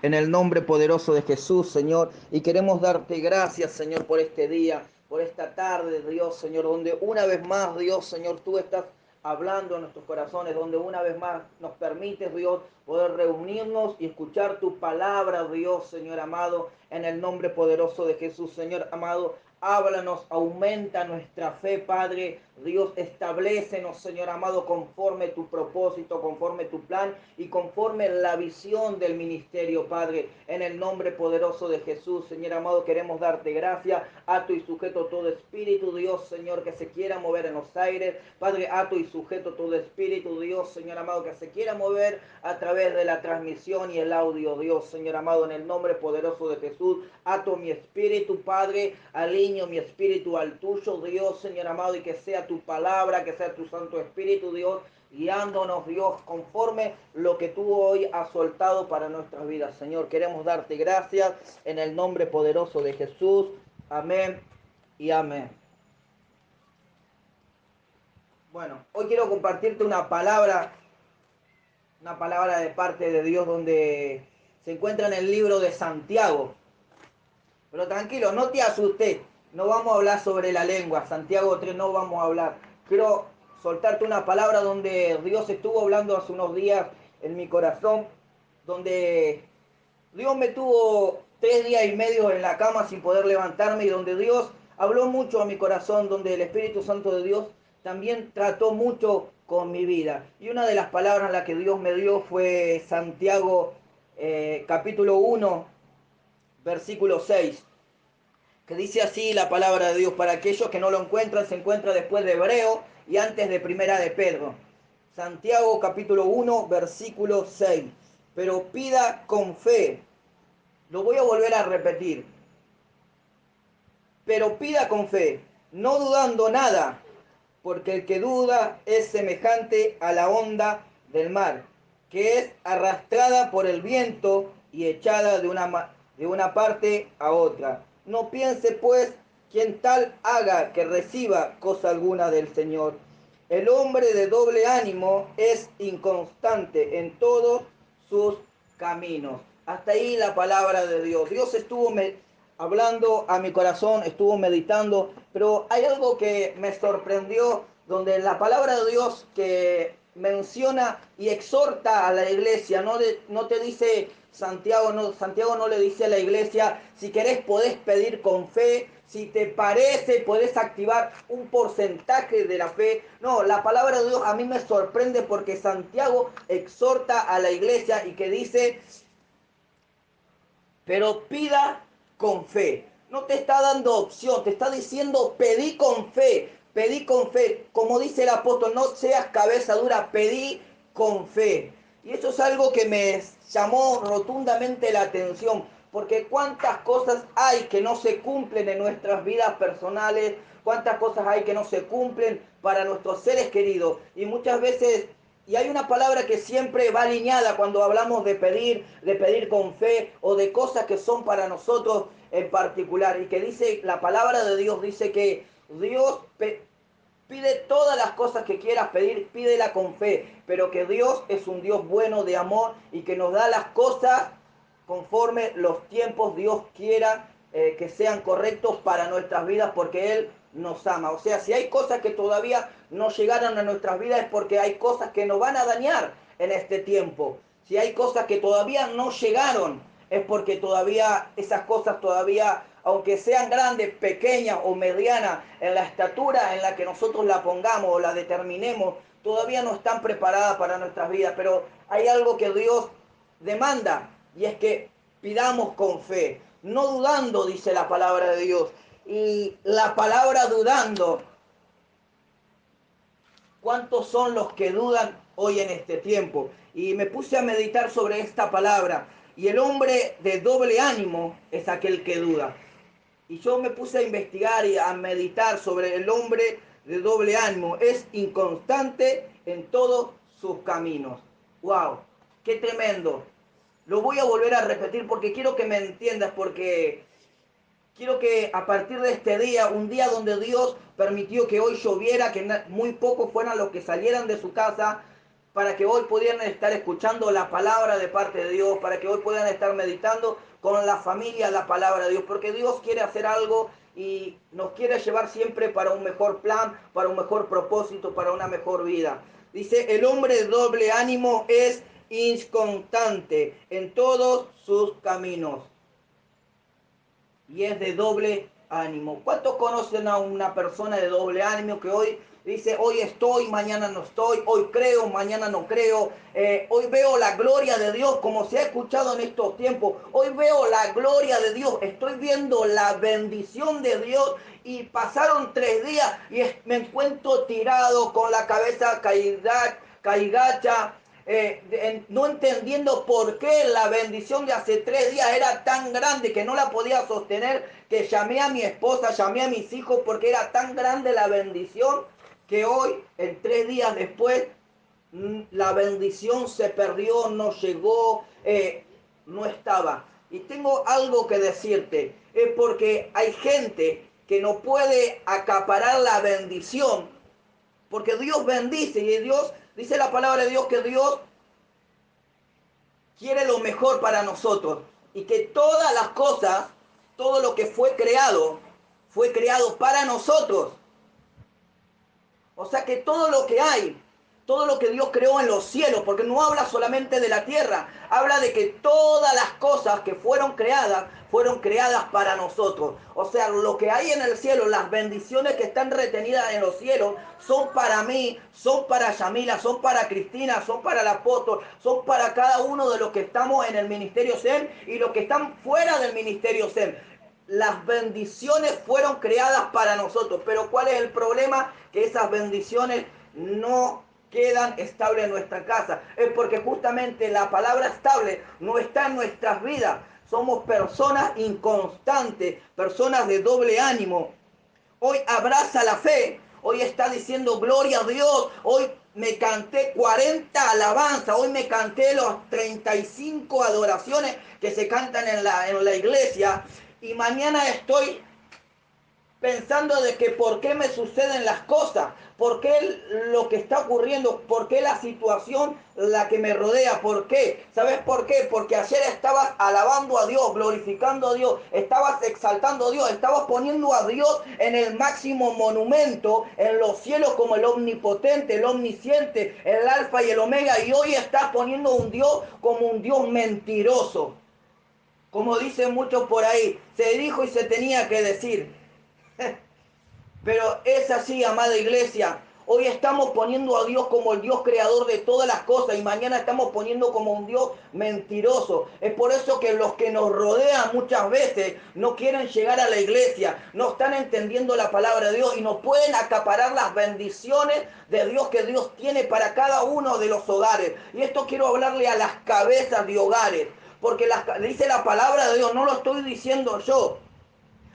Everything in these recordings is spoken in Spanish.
En el nombre poderoso de Jesús, Señor, y queremos darte gracias, Señor, por este día, por esta tarde, Dios, Señor, donde una vez más, Dios, Señor, tú estás hablando en nuestros corazones, donde una vez más nos permites, Dios, poder reunirnos y escuchar tu palabra, Dios, Señor amado, en el nombre poderoso de Jesús, Señor amado. Háblanos, aumenta nuestra fe, Padre. Dios, establécenos, Señor amado, conforme tu propósito, conforme tu plan y conforme la visión del ministerio, Padre. En el nombre poderoso de Jesús, Señor amado, queremos darte gracias. Ato y sujeto todo espíritu, Dios, Señor, que se quiera mover en los aires. Padre, ato y sujeto todo espíritu, Dios, Señor amado, que se quiera mover a través de la transmisión y el audio, Dios, Señor amado, en el nombre poderoso de Jesús. Ato mi espíritu, Padre, alineo mi espíritu al tuyo, Dios, Señor amado, y que sea tu palabra, que sea tu Santo Espíritu, Dios, guiándonos, Dios, conforme lo que tú hoy has soltado para nuestras vidas, Señor. Queremos darte gracias en el nombre poderoso de Jesús. Amén y amén. Bueno, hoy quiero compartirte una palabra de parte de Dios donde se encuentra en el libro de Santiago. Pero tranquilo, no te asustes, no vamos a hablar sobre la lengua, Santiago 3 no vamos a hablar. Quiero soltarte una palabra donde Dios estuvo hablando hace unos días en mi corazón, donde Dios me tuvo 3 días y medio en la cama sin poder levantarme y donde Dios habló mucho a mi corazón, donde el Espíritu Santo de Dios también trató mucho con mi vida. Y una de las palabras en la que Dios me dio fue Santiago capítulo 1, versículo 6, que dice así la palabra de Dios. Para aquellos que no lo encuentran, se encuentra después de Hebreo y antes de Primera de Pedro. Santiago capítulo 1, versículo 6. Pero pida con fe. Lo voy a volver a repetir. Pero pida con fe, no dudando nada, porque el que duda es semejante a la onda del mar, que es arrastrada por el viento y echada de una parte a otra. No piense pues quien tal haga que reciba cosa alguna del Señor. El hombre de doble ánimo es inconstante en todos sus caminos. Hasta ahí la palabra de Dios. Dios estuvo hablando a mi corazón, estuvo meditando, pero hay algo que me sorprendió, donde la palabra de Dios que menciona y exhorta a la iglesia, no te dice Santiago no le dice a la iglesia, si querés podés pedir con fe, si te parece podés activar un porcentaje de la fe. No, la palabra de Dios a mí me sorprende porque Santiago exhorta a la iglesia y que dice, pero pida con fe. No te está dando opción, te está diciendo pedí con fe, pedí con fe. Como dice el apóstol, no seas cabeza dura, pedí con fe. Y eso es algo que me llamó rotundamente la atención, porque cuántas cosas hay que no se cumplen en nuestras vidas personales, cuántas cosas hay que no se cumplen para nuestros seres queridos. Y muchas veces, y hay una palabra que siempre va alineada cuando hablamos de pedir con fe o de cosas que son para nosotros en particular. Y que dice, la palabra de Dios dice que Dios pide todas las cosas que quieras pedir, pídela con fe. Pero que Dios es un Dios bueno de amor y que nos da las cosas conforme los tiempos Dios quiera que sean correctos para nuestras vidas porque Él nos ama. O sea, si hay cosas que todavía no llegaron a nuestras vidas es porque hay cosas que nos van a dañar en este tiempo. Si hay cosas que todavía no llegaron es porque todavía esas cosas todavía, aunque sean grandes, pequeñas o medianas, en la estatura en la que nosotros la pongamos o la determinemos, todavía no están preparadas para nuestras vidas. Pero hay algo que Dios demanda y es que pidamos con fe, no dudando, dice la palabra de Dios. Y la palabra dudando, ¿cuántos son los que dudan hoy en este tiempo? Y me puse a meditar sobre esta palabra. Y el hombre de doble ánimo es aquel que duda. Y yo me puse a investigar y a meditar sobre el hombre de doble ánimo. Es inconstante en todos sus caminos. ¡Wow! ¡Qué tremendo! Lo voy a volver a repetir porque quiero que me entiendas, porque quiero que a partir de este día, un día donde Dios permitió que hoy lloviera, que muy pocos fueran los que salieran de su casa, para que hoy pudieran estar escuchando la palabra de parte de Dios, para que hoy puedan estar meditando con la familia la palabra de Dios, porque Dios quiere hacer algo y nos quiere llevar siempre para un mejor plan, para un mejor propósito, para una mejor vida. Dice, el hombre de doble ánimo es inconstante en todos sus caminos y es de doble ánimo. ¿Cuántos conocen a una persona de doble ánimo que hoy dice, hoy estoy, mañana no estoy, hoy creo, mañana no creo, hoy veo la gloria de Dios, como se ha escuchado en estos tiempos, hoy veo la gloria de Dios, estoy viendo la bendición de Dios y pasaron 3 días y me encuentro tirado con la cabeza caigacha, no entendiendo por qué la bendición de hace 3 días era tan grande que no la podía sostener, que llamé a mi esposa, llamé a mis hijos porque era tan grande la bendición que hoy, en 3 días después, la bendición se perdió, no llegó, no estaba. Y tengo algo que decirte, es porque hay gente que no puede acaparar la bendición, porque Dios bendice y Dios, dice la palabra de Dios que Dios quiere lo mejor para nosotros y que todas las cosas, todo lo que fue creado para nosotros. O sea que todo lo que hay, todo lo que Dios creó en los cielos, porque no habla solamente de la tierra, habla de que todas las cosas que fueron creadas para nosotros. O sea, lo que hay en el cielo, las bendiciones que están retenidas en los cielos, son para mí, son para Yamila, son para Cristina, son para el apóstol, son para cada uno de los que estamos en el ministerio SEM y los que están fuera del ministerio SEM. Las bendiciones fueron creadas para nosotros, pero ¿cuál es el problema? Que esas bendiciones no quedan estables en nuestra casa. Es porque justamente la palabra estable no está en nuestras vidas. Somos personas inconstantes, personas de doble ánimo. Hoy abraza la fe, hoy está diciendo gloria a Dios, hoy me canté 40 alabanzas, hoy me canté los 35 adoraciones que se cantan en la iglesia y mañana estoy pensando de que por qué me suceden las cosas, por qué lo que está ocurriendo, por qué la situación, la que me rodea, por qué. ¿Sabes por qué? Porque ayer estabas alabando a Dios, glorificando a Dios, estabas exaltando a Dios, estabas poniendo a Dios en el máximo monumento en los cielos como el omnipotente, el omnisciente, el alfa y el omega, y hoy estás poniendo a un Dios como un Dios mentiroso. Como dicen muchos por ahí, se dijo y se tenía que decir. Pero es así, amada iglesia. Hoy estamos poniendo a Dios como el Dios creador de todas las cosas y mañana estamos poniendo como un Dios mentiroso. Es por eso que los que nos rodean muchas veces no quieren llegar a la iglesia, no están entendiendo la palabra de Dios y no pueden acaparar las bendiciones de Dios que Dios tiene para cada uno de los hogares. Y esto quiero hablarle a las cabezas de hogares, porque dice la palabra de Dios, no lo estoy diciendo yo.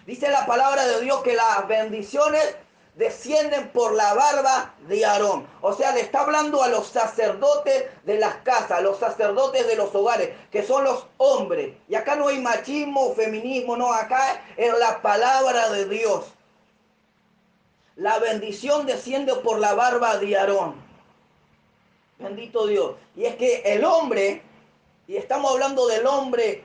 Dice la palabra de Dios que las bendiciones descienden por la barba de Aarón. O sea, le está hablando a los sacerdotes de las casas, a los sacerdotes de los hogares, que son los hombres. Y acá no hay machismo o feminismo, no, acá es la palabra de Dios. La bendición desciende por la barba de Aarón. Bendito Dios. Y es que el hombre, y estamos hablando del hombre,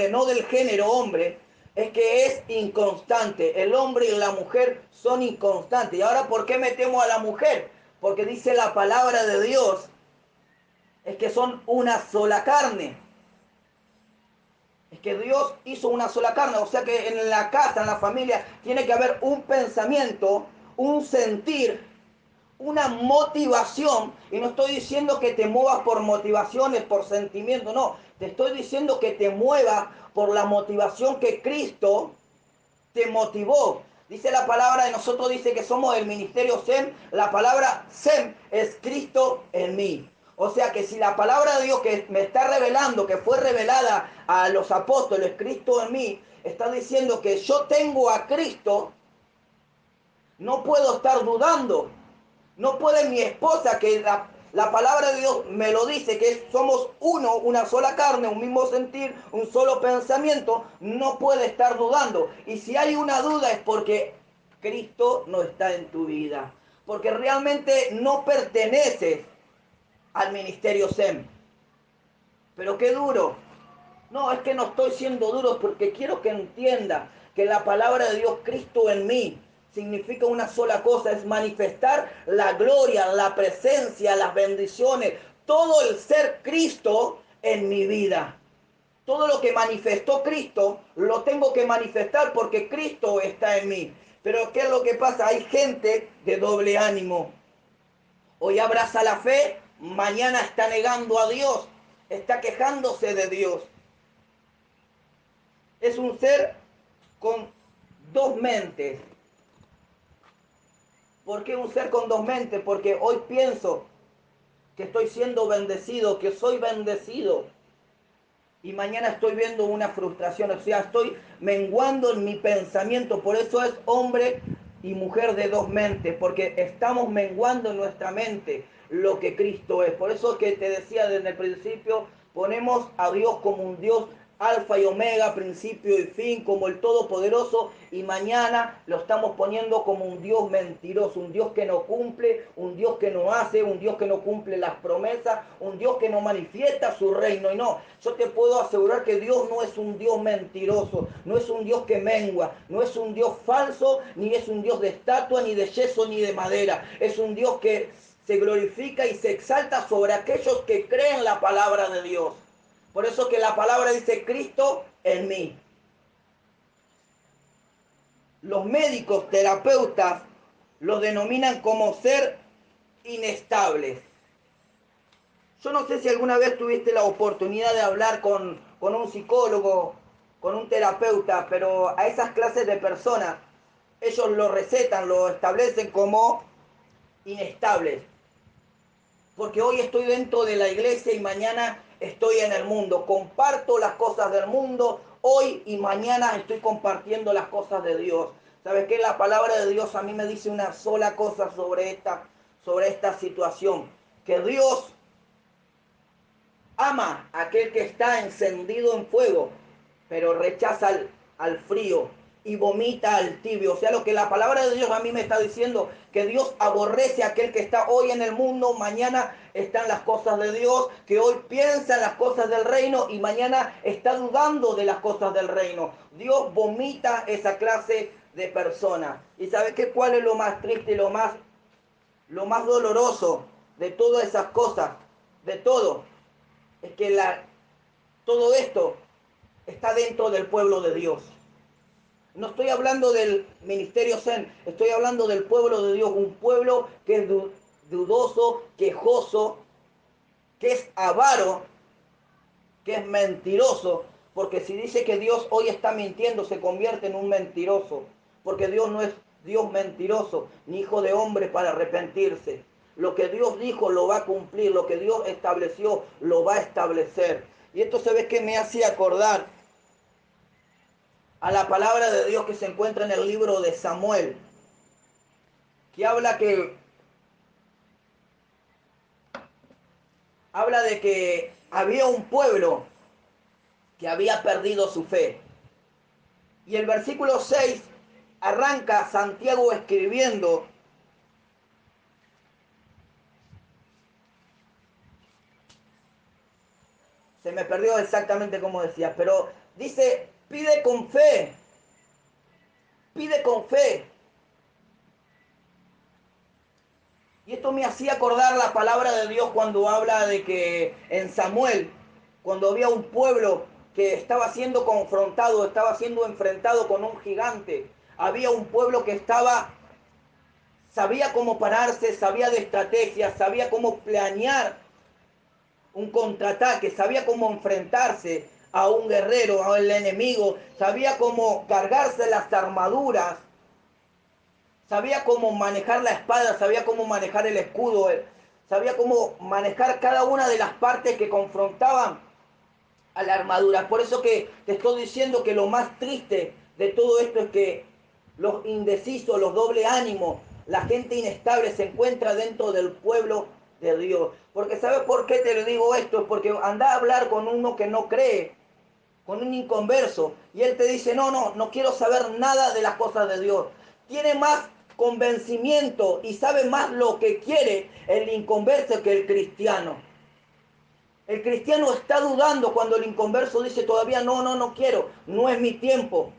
no del género hombre, es que es inconstante. El hombre y la mujer son inconstantes. ¿Y ahora por qué metemos a la mujer? Porque dice la palabra de Dios, es que son una sola carne. Es que Dios hizo una sola carne. O sea que en la casa, en la familia, tiene que haber un pensamiento, un sentir, una motivación. Y no estoy diciendo que te muevas por motivaciones, por sentimientos, no. Te estoy diciendo que te muevas por la motivación que Cristo te motivó. Dice la palabra de nosotros, dice que somos el ministerio SEM. La palabra SEM es Cristo en mí. O sea que si la palabra de Dios que me está revelando, que fue revelada a los apóstoles, Cristo en mí, está diciendo que yo tengo a Cristo, no puedo estar dudando. No puede mi esposa, que la palabra de Dios me lo dice, que somos uno, una sola carne, un mismo sentir, un solo pensamiento, no puede estar dudando. Y si hay una duda es porque Cristo no está en tu vida. Porque realmente no perteneces al ministerio SEM. Pero qué duro. No, es que no estoy siendo duro porque quiero que entienda que la palabra de Dios, Cristo en mí, significa una sola cosa, es manifestar la gloria, la presencia, las bendiciones, todo el ser Cristo en mi vida. Todo lo que manifestó Cristo lo tengo que manifestar porque Cristo está en mí. Pero ¿qué es lo que pasa? Hay gente de doble ánimo. Hoy abraza la fe, mañana está negando a Dios, está quejándose de Dios. Es un ser con dos mentes. ¿Por qué un ser con dos mentes? Porque hoy pienso que estoy siendo bendecido, que soy bendecido. Y mañana estoy viendo una frustración, o sea, estoy menguando en mi pensamiento. Por eso es hombre y mujer de dos mentes, porque estamos menguando en nuestra mente lo que Cristo es. Por eso es que te decía desde el principio, ponemos a Dios como un Dios alfa y omega, principio y fin, como el Todopoderoso, y mañana lo estamos poniendo como un Dios mentiroso, un Dios que no cumple, un Dios que no hace, un Dios que no cumple las promesas, un Dios que no manifiesta su reino. Y no, yo te puedo asegurar que Dios no es un Dios mentiroso, no es un Dios que mengua, no es un Dios falso, ni es un Dios de estatua, ni de yeso, ni de madera. Es un Dios que se glorifica y se exalta sobre aquellos que creen la palabra de Dios. Por eso que la palabra dice Cristo en mí. Los médicos, terapeutas, los denominan como ser inestables. Yo no sé si alguna vez tuviste la oportunidad de hablar con un psicólogo, con un terapeuta, pero a esas clases de personas, ellos lo recetan, lo establecen como inestables. Porque hoy estoy dentro de la iglesia y mañana estoy en el mundo. Comparto las cosas del mundo, hoy y mañana estoy compartiendo las cosas de Dios. ¿Sabes qué? La palabra de Dios a mí me dice una sola cosa sobre esta situación. Que Dios ama a aquel que está encendido en fuego, pero rechaza al frío y vomita al tibio. O sea, lo que la palabra de Dios a mí me está diciendo, que Dios aborrece a aquel que está hoy en el mundo, mañana está en las cosas de Dios, que hoy piensa en las cosas del reino y mañana está dudando de las cosas del reino. Dios vomita esa clase de personas. ¿Y sabe qué? ¿Cuál es lo más triste y lo más doloroso de todas esas cosas? De todo. Es que todo esto está dentro del pueblo de Dios. No estoy hablando del ministerio Zen, estoy hablando del pueblo de Dios, un pueblo que es dudoso, quejoso, que es avaro, que es mentiroso, porque si dice que Dios hoy está mintiendo, se convierte en un mentiroso, porque Dios no es Dios mentiroso, ni hijo de hombre para arrepentirse. Lo que Dios dijo lo va a cumplir, lo que Dios estableció lo va a establecer. Y esto se ve que me hace acordar a la palabra de Dios que se encuentra en el libro de Samuel, que habla de que había un pueblo que había perdido su fe. Y el versículo 6 arranca Santiago escribiendo: se me perdió exactamente como decía, pero dice, pide con fe. Y esto me hacía acordar la palabra de Dios cuando habla de que en Samuel, cuando había un pueblo que estaba siendo confrontado, estaba siendo enfrentado con un gigante, había un pueblo que sabía cómo pararse, sabía de estrategias, sabía cómo planear un contraataque, sabía cómo enfrentarse a un guerrero, al enemigo, sabía cómo cargarse las armaduras, sabía cómo manejar la espada, sabía cómo manejar el escudo, sabía cómo manejar cada una de las partes que confrontaban a la armadura. Por eso que te estoy diciendo que lo más triste de todo esto es que los indecisos, los doble ánimos, la gente inestable se encuentra dentro del pueblo de Dios. Porque ¿sabes por qué te lo digo esto? Es porque anda a hablar con uno que no cree, con un inconverso, y él te dice, no quiero saber nada de las cosas de Dios. Tiene más convencimiento y sabe más lo que quiere el inconverso que el cristiano. El cristiano está dudando cuando el inconverso dice todavía no quiero, no es mi tiempo.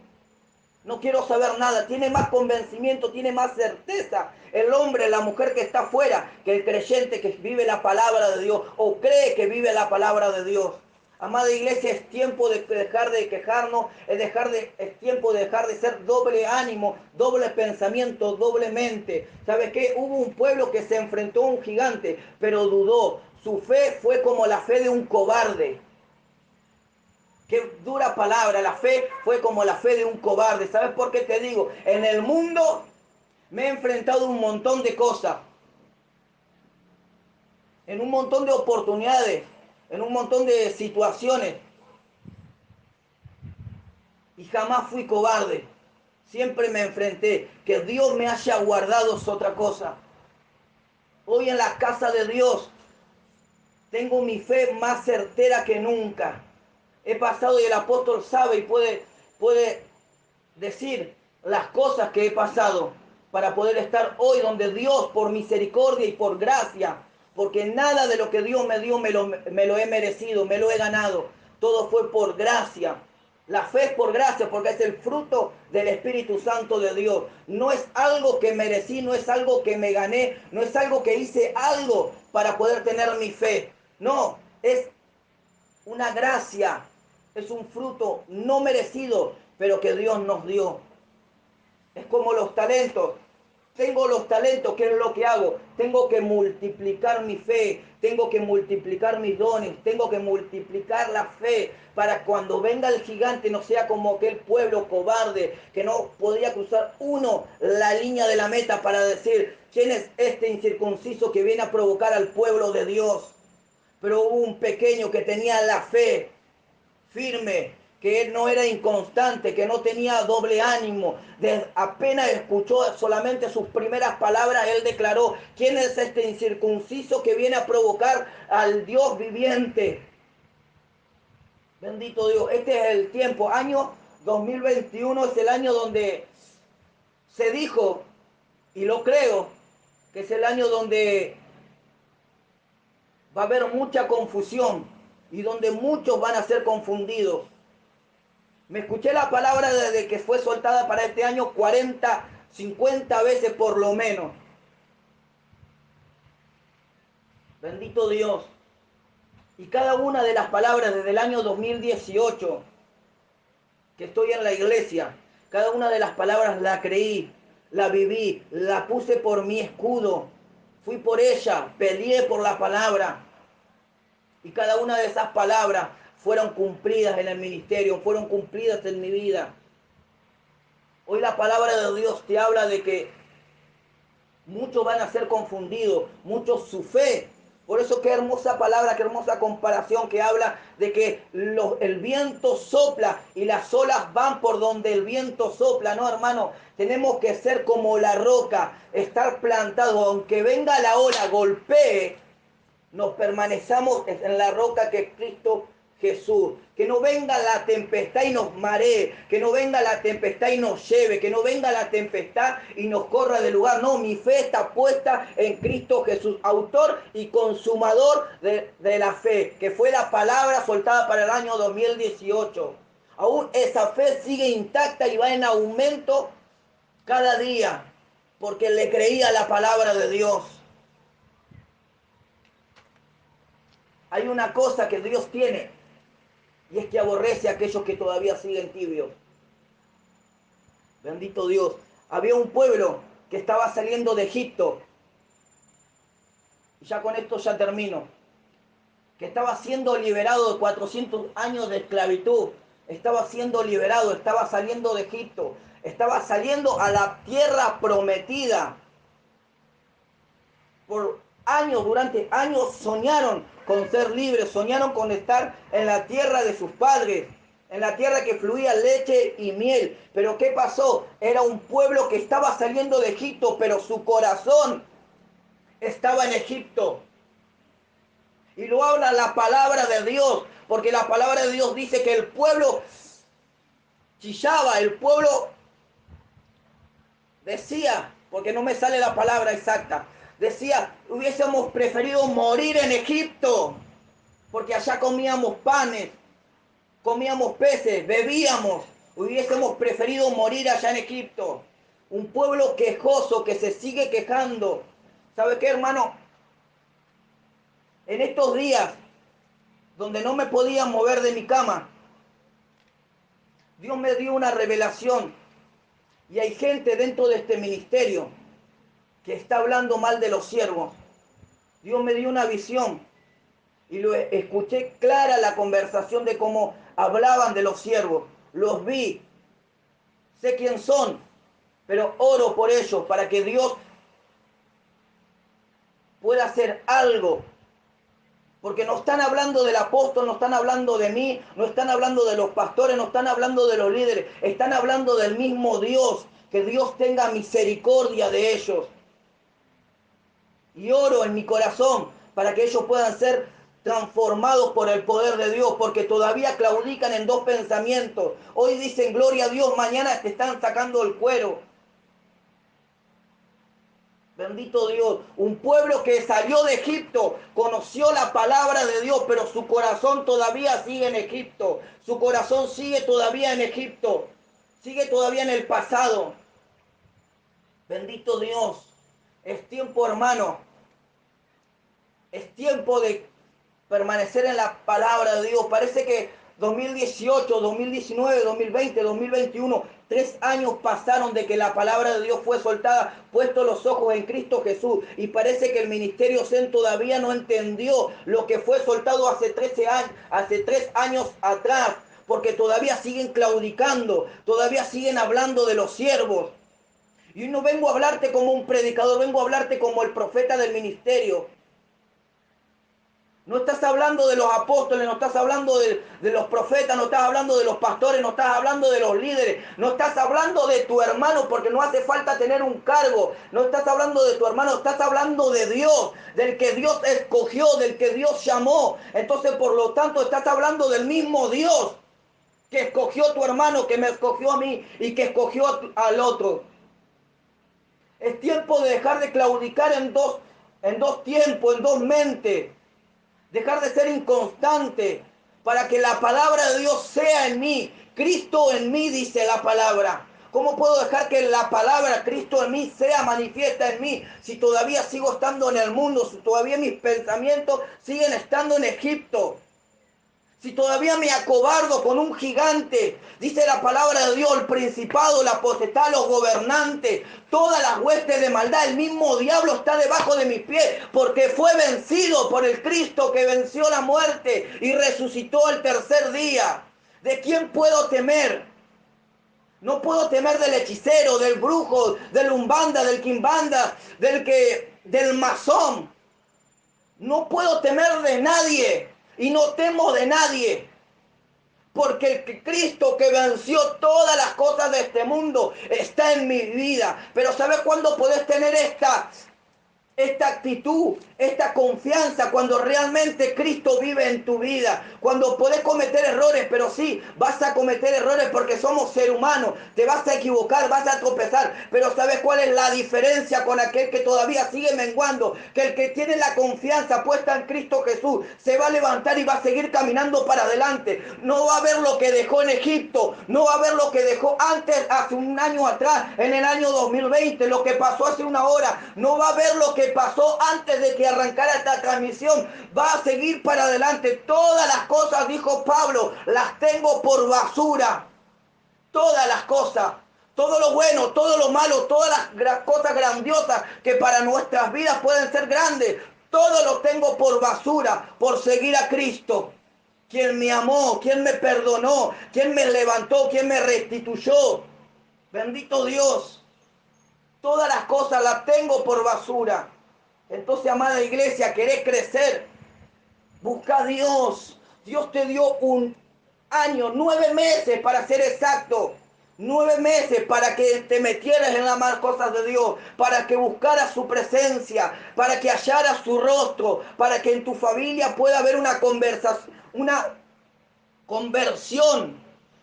No quiero saber nada. Tiene más convencimiento, tiene más certeza el hombre, la mujer que está afuera, que el creyente que vive la palabra de Dios o cree que vive la palabra de Dios. Amada iglesia, es tiempo de dejar de quejarnos, es tiempo de dejar de ser doble ánimo, doble pensamiento, doble mente. ¿Sabes qué? Hubo un pueblo que se enfrentó a un gigante, pero dudó. Su fe fue como la fe de un cobarde. Qué dura palabra, la fe fue como la fe de un cobarde. ¿Sabes por qué te digo? En el mundo me he enfrentado a un montón de cosas, en un montón de oportunidades, en un montón de situaciones. Y jamás fui cobarde. Siempre me enfrenté. Que Dios me haya guardado es otra cosa. Hoy en la casa de Dios tengo mi fe más certera que nunca. He pasado y el apóstol sabe y puede decir las cosas que he pasado para poder estar hoy donde Dios, por misericordia y por gracia, porque nada de lo que Dios me dio me lo he merecido, me lo he ganado. Todo fue por gracia. La fe es por gracia porque es el fruto del Espíritu Santo de Dios. No es algo que merecí, no es algo que me gané, no es algo que hice algo para poder tener mi fe. No, es una gracia, es un fruto no merecido, pero que Dios nos dio. Es como los talentos. Tengo los talentos, ¿qué es lo que hago? Tengo que multiplicar mi fe, tengo que multiplicar mis dones, tengo que multiplicar la fe para cuando venga el gigante no sea como aquel pueblo cobarde que no podía cruzar uno la línea de la meta para decir, ¿quién es este incircunciso que viene a provocar al pueblo de Dios? Pero hubo un pequeño que tenía la fe firme, que él no era inconstante, que no tenía doble ánimo. Apenas escuchó solamente sus primeras palabras, él declaró, ¿quién es este incircunciso que viene a provocar al Dios viviente? Bendito Dios, este es el tiempo, año 2021 es el año donde se dijo, y lo creo, que es el año donde va a haber mucha confusión y donde muchos van a ser confundidos. Me escuché la palabra desde que fue soltada para este año 40, 50 veces por lo menos. Bendito Dios. Y cada una de las palabras desde el año 2018 que estoy en la iglesia, cada una de las palabras la creí, la viví, la puse por mi escudo. Fui por ella, peleé por la palabra. Y cada una de esas palabras fueron cumplidas en el ministerio, fueron cumplidas en mi vida. Hoy la palabra de Dios te habla de que muchos van a ser confundidos, muchos su fe. Por eso qué hermosa palabra, qué hermosa comparación que habla de que el viento sopla y las olas van por donde el viento sopla. No, hermano, tenemos que ser como la roca, estar plantados, aunque venga la ola, golpee, nos permanezcamos en la roca que es Cristo Jesús. Que no venga la tempestad y nos maree, que no venga la tempestad y nos lleve, que no venga la tempestad y nos corra del lugar. No, mi fe está puesta en Cristo Jesús, autor y consumador de la fe, que fue la palabra soltada para el año 2018. Aún esa fe sigue intacta y va en aumento cada día, porque le creía la palabra de Dios. Hay una cosa que Dios tiene, y es que aborrece a aquellos que todavía siguen tibios. Bendito Dios. Había un pueblo que estaba saliendo de Egipto, y ya con esto ya termino, que estaba siendo liberado de 400 años de esclavitud. Estaba siendo liberado, estaba saliendo de Egipto, estaba saliendo a la tierra prometida. Por años, durante años soñaron con ser libres, soñaron con estar en la tierra de sus padres, en la tierra que fluía leche y miel. Pero ¿qué pasó? Era un pueblo que estaba saliendo de Egipto, pero su corazón estaba en Egipto. Y lo habla la palabra de Dios, porque la palabra de Dios dice que el pueblo chillaba, el pueblo decía, porque no me sale la palabra exacta. Decía, hubiésemos preferido morir en Egipto, porque allá comíamos panes, comíamos peces, bebíamos. Hubiésemos preferido morir allá en Egipto. Un pueblo quejoso que se sigue quejando. ¿Sabe qué, hermano? En estos días, donde no me podía mover de mi cama, Dios me dio una revelación. Y hay gente dentro de este ministerio que está hablando mal de los siervos. Dios me dio una visión y lo escuché clara la conversación de cómo hablaban de los siervos. Los vi, sé quién son, pero oro por ellos para que Dios pueda hacer algo. Porque no están hablando del apóstol, no están hablando de mí, no están hablando de los pastores, no están hablando de los líderes, están hablando del mismo Dios. Que Dios tenga misericordia de ellos. Y oro en mi corazón para que ellos puedan ser transformados por el poder de Dios, porque todavía claudican en dos pensamientos. Hoy dicen gloria a Dios, mañana te están sacando el cuero. Bendito Dios, un pueblo que salió de Egipto, conoció la palabra de Dios, pero su corazón todavía sigue en Egipto. Su corazón sigue todavía en Egipto, sigue todavía en el pasado. Bendito Dios, es tiempo, hermano, es tiempo de permanecer en la palabra de Dios. Parece que 2018, 2019, 2020, 2021, 3 años pasaron de que la palabra de Dios fue soltada, puesto los ojos en Cristo Jesús. Y parece que el ministerio Zen todavía no entendió lo que fue soltado hace 3 años atrás. Porque todavía siguen claudicando, todavía siguen hablando de los siervos. Y no vengo a hablarte como un predicador, vengo a hablarte como el profeta del ministerio. No estás hablando de los apóstoles, no estás hablando de los profetas, no estás hablando de los pastores, no estás hablando de los líderes, no estás hablando de tu hermano porque no hace falta tener un cargo, no estás hablando de tu hermano, estás hablando de Dios, del que Dios escogió, del que Dios llamó. Entonces, por lo tanto, estás hablando del mismo Dios que escogió a tu hermano, que me escogió a mí y que escogió al otro. Es tiempo de dejar de claudicar en dos tiempos, en dos mentes. Dejar de ser inconstante para que la palabra de Dios sea en mí. Cristo en mí, dice la palabra. ¿Cómo puedo dejar que la palabra Cristo en mí sea manifiesta en mí si todavía sigo estando en el mundo, si todavía mis pensamientos siguen estando en Egipto? Si todavía me acobardo con un gigante, dice la palabra de Dios, el principado, la potestad, los gobernantes, todas las huestes de maldad, el mismo diablo está debajo de mis pies, porque fue vencido por el Cristo que venció la muerte y resucitó el tercer día. ¿De quién puedo temer? No puedo temer del hechicero, del brujo, del umbanda, del quimbanda, del masón. No puedo temer de nadie y no temo de nadie. Porque el Cristo que venció todas las cosas de este mundo está en mi vida. Pero ¿sabes cuándo podés tener esta actitud, esta confianza? Cuando realmente Cristo vive en tu vida. Cuando podés cometer errores, pero sí, vas a cometer errores porque somos seres humanos. Te vas a equivocar, vas a tropezar. Pero ¿sabes cuál es la diferencia con aquel que todavía sigue menguando? Que el que tiene la confianza puesta en Cristo Jesús se va a levantar y va a seguir caminando para adelante. No va a ver lo que dejó en Egipto. No va a ver lo que dejó antes, hace un año atrás, en el año 2020. Lo que pasó hace una hora. No va a ver lo que pasó antes de que arrancara esta transmisión. Va a seguir para adelante. Todas las cosas, dijo Pablo, las tengo por basura. Todas las cosas. Todo lo bueno, todo lo malo, todas las cosas grandiosas que para nuestras vidas pueden ser grandes. Todo lo tengo por basura, por seguir a Cristo. Quien me amó, quien me perdonó, quien me levantó, quien me restituyó. Bendito Dios. Todas las cosas las tengo por basura. Entonces, amada iglesia, querés crecer, busca a Dios. Dios te dio un año, 9 meses para ser exacto. 9 meses para que te metieras en las más cosas de Dios, para que buscaras su presencia, para que hallaras su rostro, para que en tu familia pueda haber una conversión,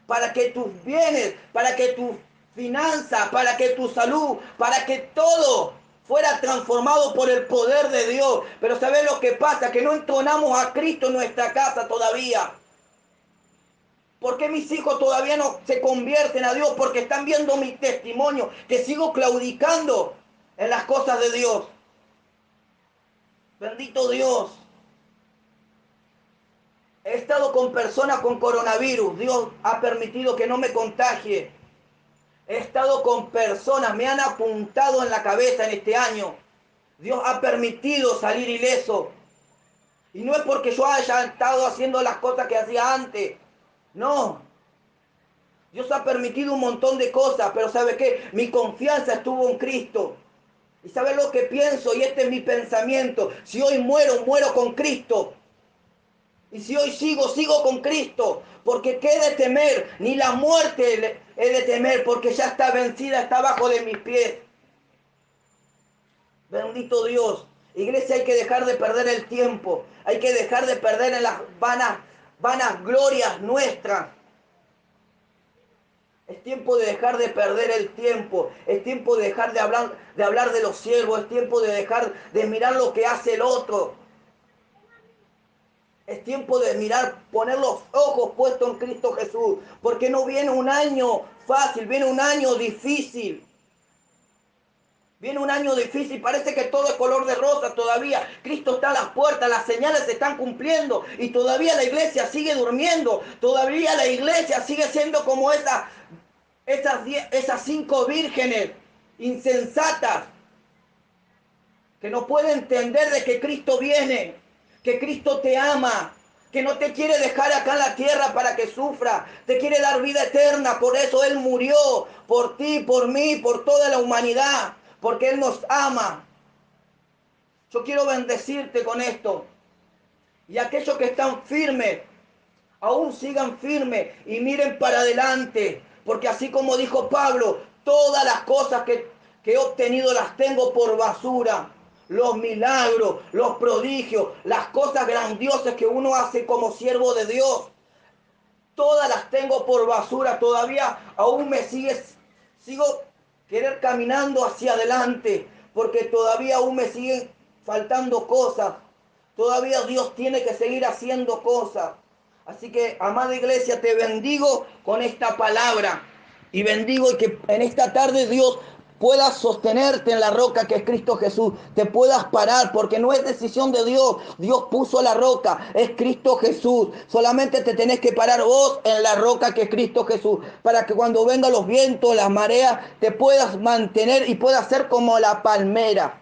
para que tus bienes, para que tus finanzas, para que tu salud, para que todo fuera transformado por el poder de Dios. Pero ¿sabes lo que pasa? Que no entonamos a Cristo en nuestra casa todavía. ¿Por qué mis hijos todavía no se convierten a Dios? Porque están viendo mi testimonio, que sigo claudicando en las cosas de Dios. Bendito Dios. He estado con personas con coronavirus. Dios ha permitido que no me contagie. He estado con personas, me han apuntado en la cabeza en este año. Dios ha permitido salir ileso. Y no es porque yo haya estado haciendo las cosas que hacía antes. No. Dios ha permitido un montón de cosas, pero ¿sabe qué? Mi confianza estuvo en Cristo. ¿Y sabe lo que pienso? Y este es mi pensamiento. Si hoy muero, muero con Cristo. Y si hoy sigo, sigo con Cristo. Porque ¿qué he de temer? Ni la muerte he de temer, porque ya está vencida, está abajo de mis pies. Bendito Dios. Iglesia, hay que dejar de perder el tiempo. Hay que dejar de perder en las vanas glorias nuestras. Es tiempo de dejar de perder el tiempo. Es tiempo de dejar de hablar de los siervos. Es tiempo de dejar de mirar lo que hace el otro. Es tiempo de mirar, poner los ojos puestos en Cristo Jesús. Porque no viene un año fácil, viene un año difícil. Viene un año difícil, parece que todo es color de rosa todavía. Cristo está a las puertas, las señales se están cumpliendo y todavía la iglesia sigue durmiendo. Todavía la iglesia sigue siendo como esas 5 vírgenes insensatas que no pueden entender de que Cristo viene, que Cristo te ama, que no te quiere dejar acá en la tierra para que sufra, te quiere dar vida eterna. Por eso Él murió, por ti, por mí, por toda la humanidad, porque Él nos ama. Yo quiero bendecirte con esto. Y aquellos que están firmes, aún sigan firmes y miren para adelante. Porque así como dijo Pablo, todas las cosas que he obtenido las tengo por basura. Los milagros, los prodigios, las cosas grandiosas que uno hace como siervo de Dios. Todas las tengo por basura. Todavía aún sigo querer caminando hacia adelante. Porque todavía aún me siguen faltando cosas. Todavía Dios tiene que seguir haciendo cosas. Así que, amada iglesia, te bendigo con esta palabra. Y bendigo y que en esta tarde Dios puedas sostenerte en la roca que es Cristo Jesús. Te puedas parar porque no es decisión de Dios. Dios puso la roca, es Cristo Jesús. Solamente te tenés que parar vos en la roca que es Cristo Jesús. Para que cuando vengan los vientos, las mareas, te puedas mantener y puedas ser como la palmera.